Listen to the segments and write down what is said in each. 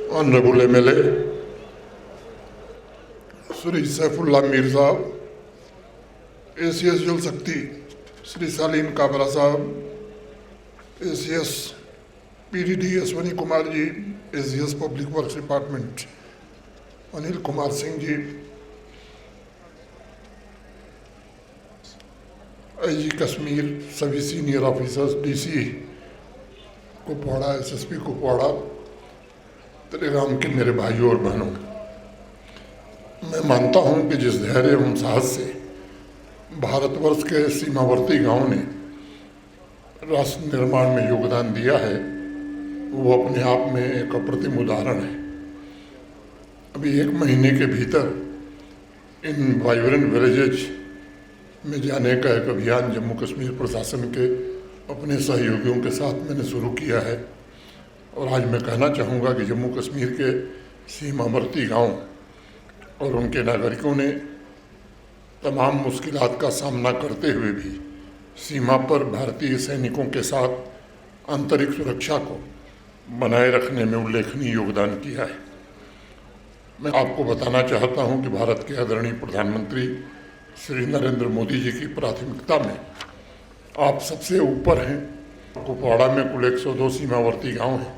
Honourable MLA Shri Saifullah Mir sahab, ACS Jal Shakti Shri Shaleen Kabra sahab, ACS PDD Ashwani Kumar ji, ACS public works department Anil Kumar Singh ji, IG Kashmir, सभी senior officers, DC Kupwara, SSP Kupwara, Trigam के मेरे भाइयों और बहनों, मैं मानता हूं कि जिस धैर्य एवं साहस से भारतवर्ष के सीमावर्ती गांवों ने राष्ट्र निर्माण में योगदान दिया है, वो अपने आप में एक अप्रतिम उदाहरण है। अभी 1 महीने के भीतर इन वाइब्रेंट विलेजेज में जाने का एक अभियान जम्मू कश्मीर प्रशासन के अपने सहयोगियों के साथ मैंने शुरू किया है। और आज मैं कहना चाहूँगा कि जम्मू कश्मीर के सीमावर्ती गांव और उनके नागरिकों ने तमाम मुश्किलात का सामना करते हुए भी सीमा पर भारतीय सैनिकों के साथ आंतरिक सुरक्षा को बनाए रखने में उल्लेखनीय योगदान किया है। मैं आपको बताना चाहता हूं कि भारत के आदरणीय प्रधानमंत्री श्री नरेंद्र मोदी जी की प्राथमिकता में आप सबसे ऊपर हैं। कुपवाड़ा में कुल 102 सीमावर्ती गांव हैं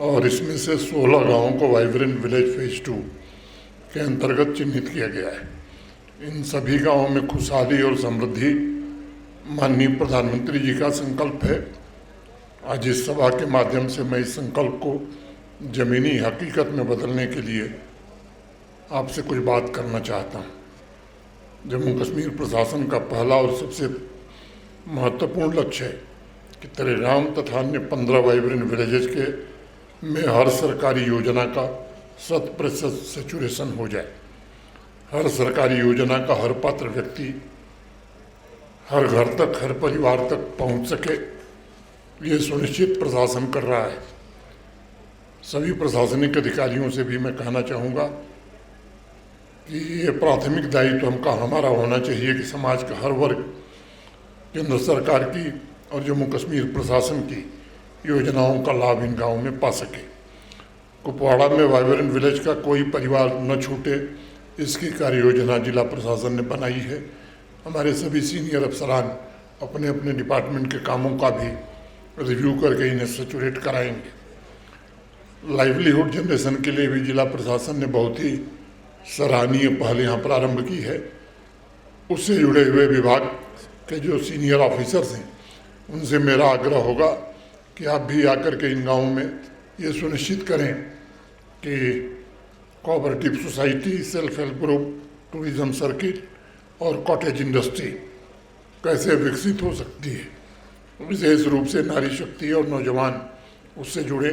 और इसमें से 16 गांवों को वाइब्रेंट विलेज फेज 2 के अंतर्गत चिन्हित किया गया है। इन सभी गांवों में खुशहाली और समृद्धि माननीय प्रधानमंत्री जी का संकल्प है। आज इस सभा के माध्यम से मैं इस संकल्प को जमीनी हकीकत में बदलने के लिए आपसे कुछ बात करना चाहता हूँ। जम्मू कश्मीर प्रशासन का पहला और सबसे महत्वपूर्ण लक्ष्य है कि त्रिगाम तथा अन्य 15 वाइब्रेंट विलेजेस के में हर सरकारी योजना का 100% सेचुरेशन हो जाए। हर सरकारी योजना का हर पात्र व्यक्ति हर घर तक, हर परिवार तक पहुंच सके, ये सुनिश्चित प्रशासन कर रहा है। सभी प्रशासनिक अधिकारियों से भी मैं कहना चाहूँगा कि ये प्राथमिक दायित्व हमारा होना चाहिए कि समाज का हर वर्ग केंद्र सरकार की और जम्मू कश्मीर प्रशासन की योजनाओं का लाभ इन गाँवों में पा सके। कुपवाड़ा में वाइब्रेंट विलेज का कोई परिवार न छूटे, इसकी कार्य योजना जिला प्रशासन ने बनाई है। हमारे सभी सीनियर अफसरान अपने अपने डिपार्टमेंट के कामों का भी रिव्यू करके इन्हें सेचुरेट कराएंगे। लाइवलीहुड जनरेशन के लिए भी जिला प्रशासन ने बहुत ही सराहनीय पहल यहाँ प्रारंभ की है। उससे जुड़े हुए विभाग के जो सीनियर ऑफिसर्स हैं उनसे मेरा आग्रह होगा कि आप भी आकर के इन गाँवों में ये सुनिश्चित करें कि cooperative society, self help group, tourism circuit और कॉटेज इंडस्ट्री कैसे विकसित हो सकती है। विशेष रूप से नारी शक्ति और नौजवान उससे जुड़े।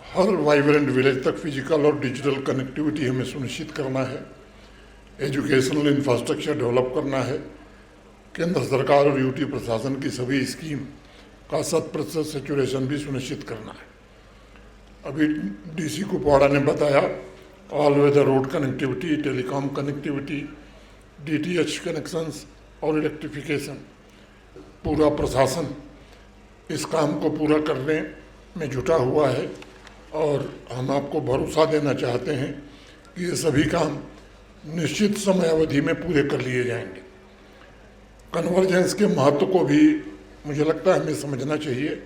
हर वाइब्रेंट विलेज तक फिजिकल और डिजिटल कनेक्टिविटी हमें सुनिश्चित करना है। एजुकेशनल इंफ्रास्ट्रक्चर डेवलप करना है। केंद्र सरकार और यूटी प्रशासन की सभी स्कीम का 100% सेचुरेशन भी सुनिश्चित करना है। अभी डीसी कुपवाड़ा ने बताया all weather road connectivity, telecom connectivity, DTH connections और इलेक्ट्रिफिकेशन, पूरा प्रशासन इस काम को पूरा करने में जुटा हुआ है और हम आपको भरोसा देना चाहते हैं कि ये सभी काम निश्चित समय अवधि में पूरे कर लिए जाएंगे। कन्वर्जेंस के महत्व को भी मुझे लगता है हमें समझना चाहिए।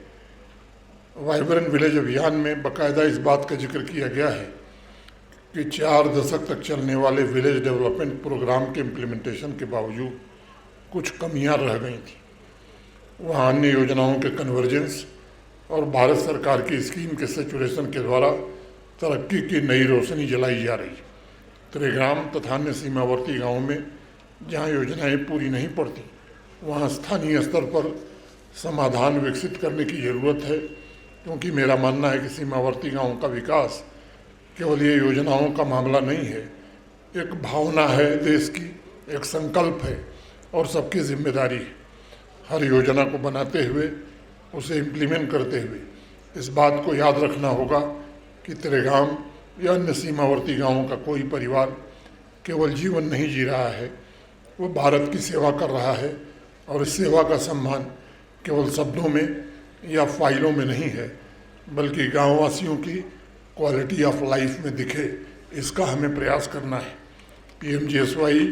वाइब्रेंट विलेज अभियान में बाकायदा इस बात का जिक्र किया गया है कि 4 दशक तक चलने वाले विलेज डेवलपमेंट प्रोग्राम के इम्प्लीमेंटेशन के बावजूद कुछ कमियां रह गई थी। वहाँ अन्य योजनाओं के कन्वर्जेंस और भारत सरकार की स्कीम के सेचुरेशन के द्वारा तरक्की की नई रोशनी जलाई जा रही है। त्रिग्राम तथा अन्य सीमावर्ती गाँवों में जहाँ योजनाएं पूरी नहीं पड़ती, वहाँ स्थानीय स्तर पर समाधान विकसित करने की ज़रूरत है, क्योंकि मेरा मानना है कि सीमावर्ती गाँवों का विकास केवल ये योजनाओं का मामला नहीं है, एक भावना है देश की, एक संकल्प है और सबकी जिम्मेदारी है। हर योजना को बनाते हुए, उसे इम्प्लीमेंट करते हुए इस बात को याद रखना होगा कि त्रिगाम या अन्य सीमावर्ती गाँवों का कोई परिवार केवल जीवन नहीं जी रहा है, वो भारत की सेवा कर रहा है और इस सेवा का सम्मान केवल शब्दों में या फाइलों में नहीं है, बल्कि गाँव वासियों की क्वालिटी ऑफ लाइफ में दिखे, इसका हमें प्रयास करना है। PMGSY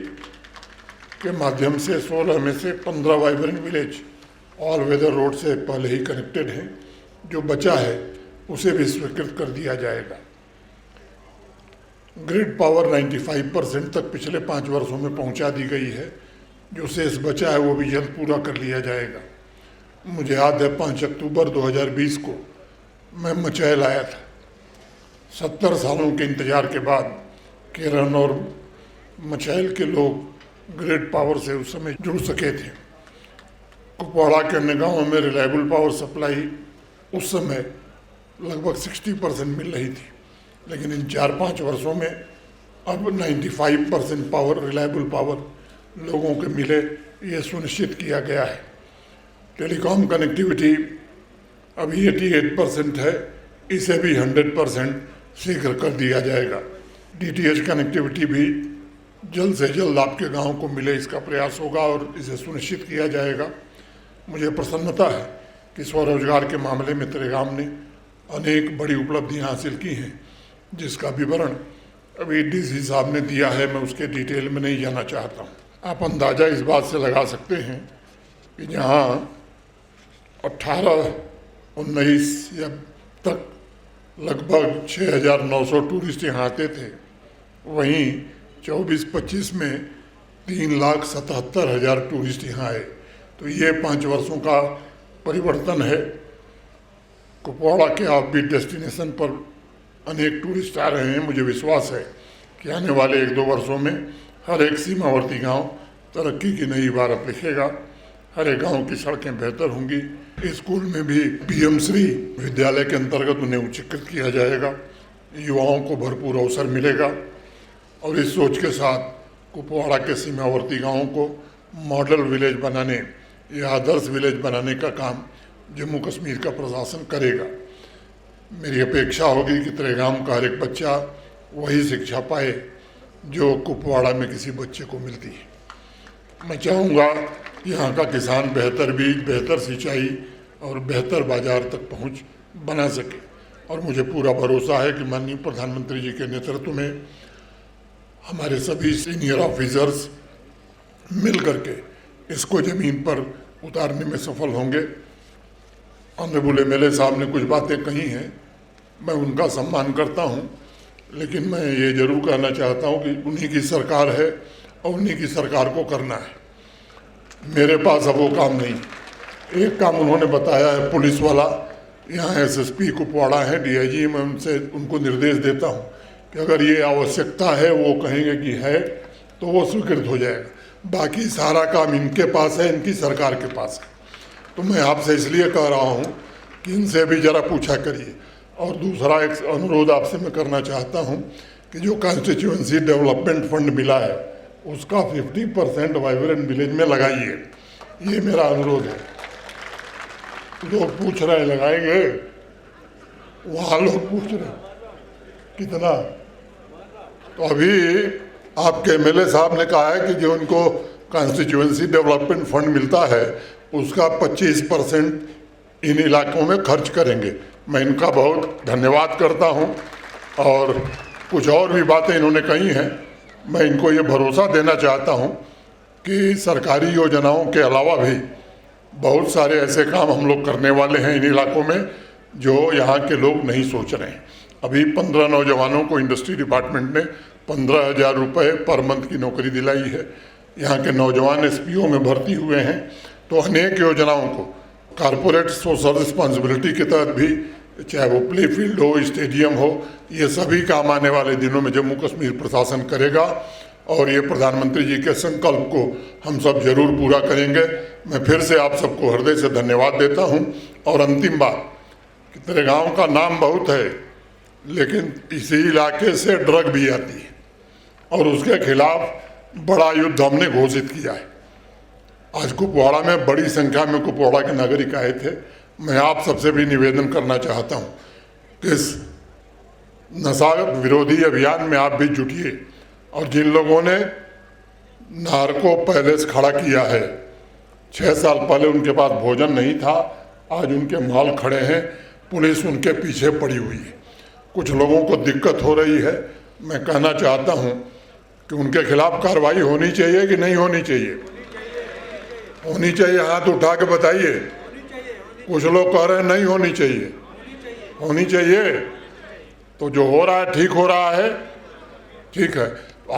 के माध्यम से 16 में से 15 vibrant village all weather road से पहले ही कनेक्टेड हैं। जो बचा है उसे भी स्वीकृत कर दिया जाएगा। ग्रिड पावर 95% तक पिछले 5 वर्षों में पहुंचा दी गई है। जो शेष बचा है वो भी जल्द पूरा कर लिया जाएगा। मुझे याद है 5 अक्टूबर 2020 को मैं मचैल आया था। 70 सालों के इंतजार के बाद केरन और मचैल के लोग ग्रिड पावर से उस समय जुड़ सके थे। कुपवाड़ा के अन्य गाँवों में रिलायबल पावर सप्लाई उस समय लगभग 60% मिल रही थी, लेकिन इन 4-5 वर्षों में अब 95% पावर, रिलायबल पावर लोगों के मिले, ये सुनिश्चित किया गया है। टेलीकॉम कनेक्टिविटी अभी 88% है, इसे भी 100% शीघ्र कर दिया जाएगा। DTH कनेक्टिविटी भी जल्द से जल्द आपके गांव को मिले, इसका प्रयास होगा और इसे सुनिश्चित किया जाएगा। मुझे प्रसन्नता है कि स्वरोजगार के मामले में त्रेगाम ने अनेक बड़ी उपलब्धियां हासिल की हैं, जिसका विवरण अभी DC साहब ने दिया है। मैं उसके डिटेल में नहीं जाना चाहता हूँ। आप अंदाज़ा इस बात से लगा सकते हैं कि जहाँ 18-19 या तक लगभग 6,900 टूरिस्ट यहाँ आते थे, वहीं 24-25 में 3,77,000 टूरिस्ट यहाँ आए। तो ये 5 वर्षों का परिवर्तन है। कुपवाड़ा के ऑफबीट डेस्टिनेशन पर अनेक टूरिस्ट आ रहे हैं। मुझे विश्वास है कि आने वाले 1-2 वर्षों में हर एक सीमावर्ती गांव तरक्की की नई इबारत लिखेगा। हर एक गांव की सड़कें बेहतर होंगी। स्कूल में भी PM श्री विद्यालय के अंतर्गत उन्हें उच्चीकृत किया जाएगा। युवाओं को भरपूर अवसर मिलेगा और इस सोच के साथ कुपवाड़ा के सीमावर्ती गांवों को मॉडल विलेज बनाने या आदर्श विलेज बनाने का काम जम्मू कश्मीर का प्रशासन करेगा। मेरी अपेक्षा होगी कि त्रेगाम का हर एक बच्चा वही शिक्षा पाए जो कुपवाड़ा में किसी बच्चे को मिलती है। मैं चाहूँगा कि यहाँ का किसान बेहतर बीज, बेहतर सिंचाई और बेहतर बाजार तक पहुँच बना सके। और मुझे पूरा भरोसा है कि माननीय प्रधानमंत्री जी के नेतृत्व में हमारे सभी सीनियर ऑफिसर्स मिल करके इसको ज़मीन पर उतारने में सफल होंगे। ऑनरेबल MLA साहब ने कुछ बातें कही हैं, मैं उनका सम्मान करता हूं, लेकिन मैं ये जरूर कहना चाहता हूं कि उन्हीं की सरकार है और उन्हीं की सरकार को करना है। मेरे पास अब वो काम नहीं। एक काम उन्होंने बताया है पुलिस वाला, यहाँ SSP कुपवाड़ा है, DIG, मैं उनको निर्देश देता हूँ कि अगर ये आवश्यकता है, वो कहेंगे कि है, तो वो स्वीकृत हो जाएगा। बाकी सारा काम इनके पास है, इनकी सरकार के पास है। तो मैं आपसे इसलिए कह रहा हूँ कि इनसे भी ज़रा पूछा करिए। और दूसरा एक अनुरोध आपसे मैं करना चाहता हूँ कि जो कॉन्स्टिट्यूएंसी डेवलपमेंट फंड मिला है उसका 50% वाइब्रेंट विलेज में लगाइए, ये मेरा अनुरोध है। लोग पूछ रहे हैं लगाएंगे, वहाँ लोग पूछ रहे हैं कितना। तो अभी आपके MLA साहब ने कहा है कि जो उनको कॉन्स्टिट्यूएंसी डेवलपमेंट फंड मिलता है उसका 25% इन इलाकों में खर्च करेंगे। मैं इनका बहुत धन्यवाद करता हूं। और कुछ और भी बातें इन्होंने कही हैं, मैं इनको ये भरोसा देना चाहता हूं कि सरकारी योजनाओं के अलावा भी बहुत सारे ऐसे काम हम लोग करने वाले हैं इन इलाकों में जो यहाँ के लोग नहीं सोच रहे हैं। अभी 15 नौजवानों को इंडस्ट्री डिपार्टमेंट ने 15,000 रुपये पर मंथ की नौकरी दिलाई है। यहाँ के नौजवान SPO में भर्ती हुए हैं। तो अनेक योजनाओं को कारपोरेट सोशल रिस्पॉन्सिबिलिटी के तहत भी, चाहे वो प्ले फील्ड हो, स्टेडियम हो, ये सभी काम आने वाले दिनों में जम्मू कश्मीर प्रशासन करेगा और ये प्रधानमंत्री जी के संकल्प को हम सब जरूर पूरा करेंगे। मैं फिर से आप सबको हृदय से धन्यवाद देता हूँ। और अंतिम बात कि तेरे गाँव का नाम बहुत है, लेकिन इसी इलाके से ड्रग भी आती है और उसके खिलाफ बड़ा युद्ध हमने घोषित किया है। आज कुपवाड़ा में बड़ी संख्या में कुपवाड़ा के नागरिक आए थे। मैं आप सबसे भी निवेदन करना चाहता हूँ कि इस नशा विरोधी अभियान में आप भी जुटिए। और जिन लोगों ने नार्को पैलेस खड़ा किया है, 6 साल पहले उनके पास भोजन नहीं था, आज उनके माल खड़े हैं, पुलिस उनके पीछे पड़ी हुई है। कुछ लोगों को दिक्कत हो रही है, मैं कहना चाहता हूं कि उनके खिलाफ कार्रवाई होनी चाहिए कि नहीं होनी चाहिए? होनी चाहिए। हाथ उठा के बताइए। कुछ लोग कह रहे हैं नहीं होनी चाहिए। होनी चाहिए। तो जो हो रहा है ठीक हो रहा है, ठीक है।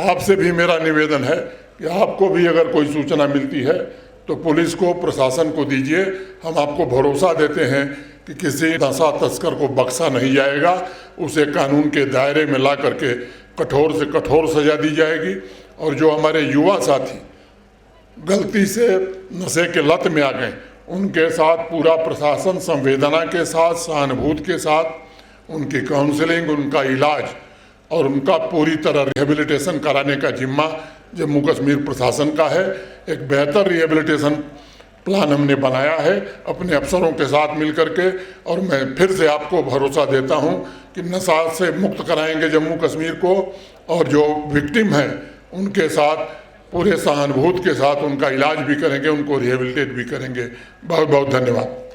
आपसे भी मेरा निवेदन है कि आपको भी अगर कोई सूचना मिलती है तो पुलिस को, प्रशासन को दीजिए। हम आपको भरोसा देते हैं कि किसी नशा तस्कर को बख्शा नहीं जाएगा, उसे कानून के दायरे में ला करके कठोर से कठोर सजा दी जाएगी। और जो हमारे युवा साथी गलती से नशे के लत में आ गए, उनके साथ पूरा प्रशासन संवेदना के साथ, सहानुभूति के साथ उनकी काउंसलिंग, उनका इलाज और उनका पूरी तरह रिहेबिलिटेशन कराने का जिम्मा जम्मू कश्मीर प्रशासन का है। एक बेहतर रिहेबिलिटेशन प्लान हमने बनाया है अपने अफसरों के साथ मिलकर के, और मैं फिर से आपको भरोसा देता हूं कि नशा से मुक्त कराएंगे जम्मू कश्मीर को, और जो विक्टिम हैं उनके साथ पूरे सहानुभूति के साथ उनका इलाज भी करेंगे, उनको रिहेबिलिटेट भी करेंगे। बहुत बहुत धन्यवाद।